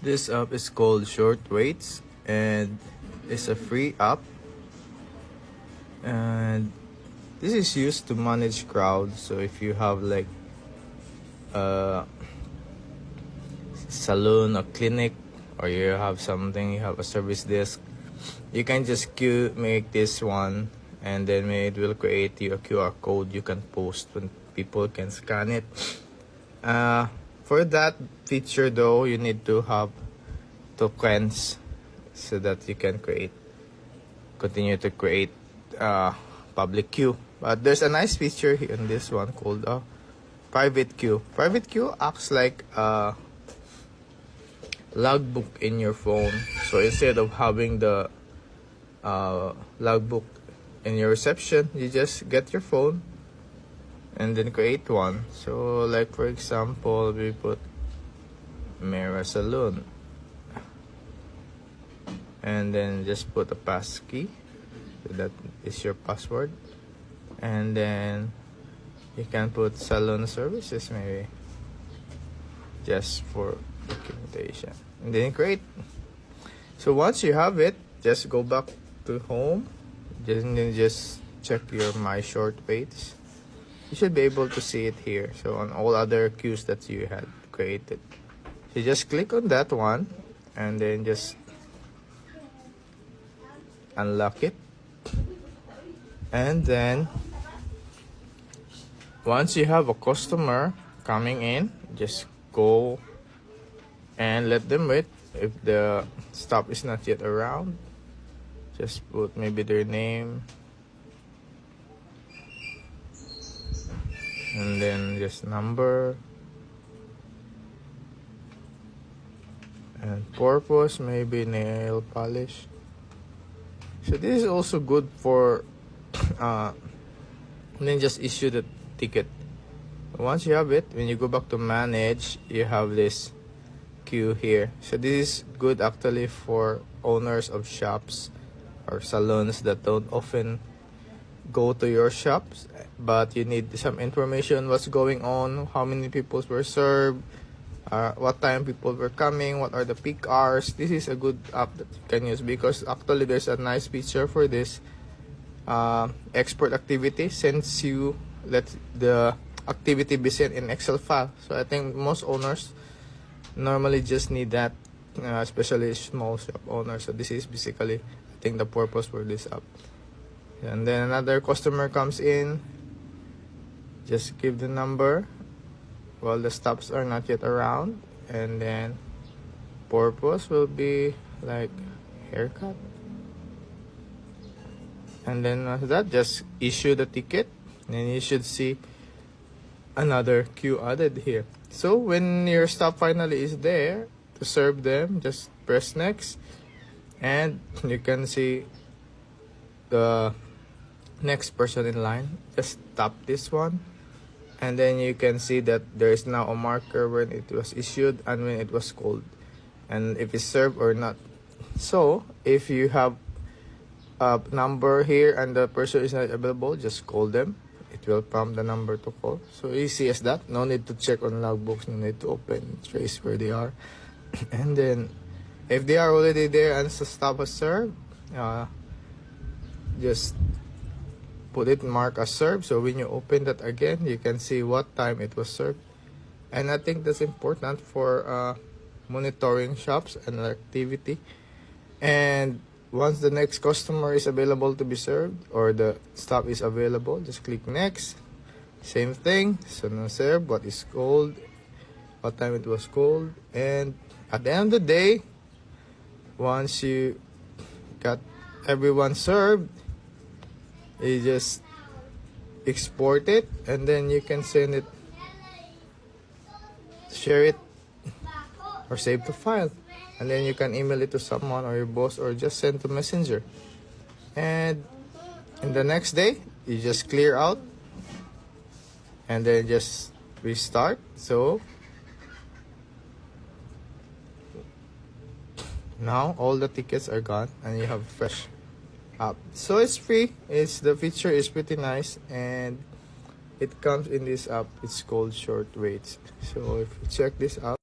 This app is called Short Waits, and it's a free app, and this is used to manage crowds. So if you have like a salon or clinic, or you have something, you have a service desk, you can just make this one, and then it will create you a QR code you can post when people can scan it. For that feature though, you need to have tokens so that you can continue to create public queue. But there's a nice feature here in this one called private queue. Private queue acts like a logbook in your phone. So instead of having the logbook in your reception, you just get your phone and then create one. So like for example, we put Mera Salon, and then just put a pass key, so that is your password, and then you can put salon services maybe just for documentation, and then create. So once you have it, just go back to home, and then just check your My Short Waits. You should be able to see it here. So on all other queues that you had created, so just click on that one and then just unlock it. And then once you have a customer coming in, just go and let them wait. If the staff is not yet around, just put maybe their name, and then just number and purpose, maybe nail polish. So this is also good for and then just issue the ticket. Once you have it, when you go back to manage, you have this queue here. So this is good actually for owners of shops or salons that don't often go to your shops, but you need some information, what's going on, how many people were served, what time people were coming, what are the peak hours. This is a good app that you can use, because actually there's a nice feature for this export activity, since you let the activity be sent in Excel file. So I think most owners normally just need that, especially small shop owners. So this is basically, I think, the purpose for this app. And then another customer comes in, just give the number while the stops are not yet around, and then purpose will be like haircut, and then after that, just issue the ticket, and you should see another queue added here. So when your stop finally is there to serve them, just press next, and you can see the next person in line. Just tap this one, and then you can see that there is now a marker when it was issued and when it was called, and if it's served or not. So if you have a number here and the person is not available, just call them. It will prompt the number to call. So easy as that. No need to check on logbooks, no need to open, trace where they are. And then if they are already there and the stop has served, just put it mark as served. So when you open that again, you can see what time it was served. And I think that's important for monitoring shops and activity. And once the next customer is available to be served, or the stop is available, just click next. Same thing. So now serve, what is called, what time it was called. And at the end of the day, once you got everyone served, you just export it, and then you can send it, share it, or save the file, and then you can email it to someone or your boss, or just send to Messenger. And in the next day, you just clear out and then just restart. So now all the tickets are gone and you have fresh app. So it's free. The feature is pretty nice, and it comes in this app. It's called Short Waits. So if you check this out,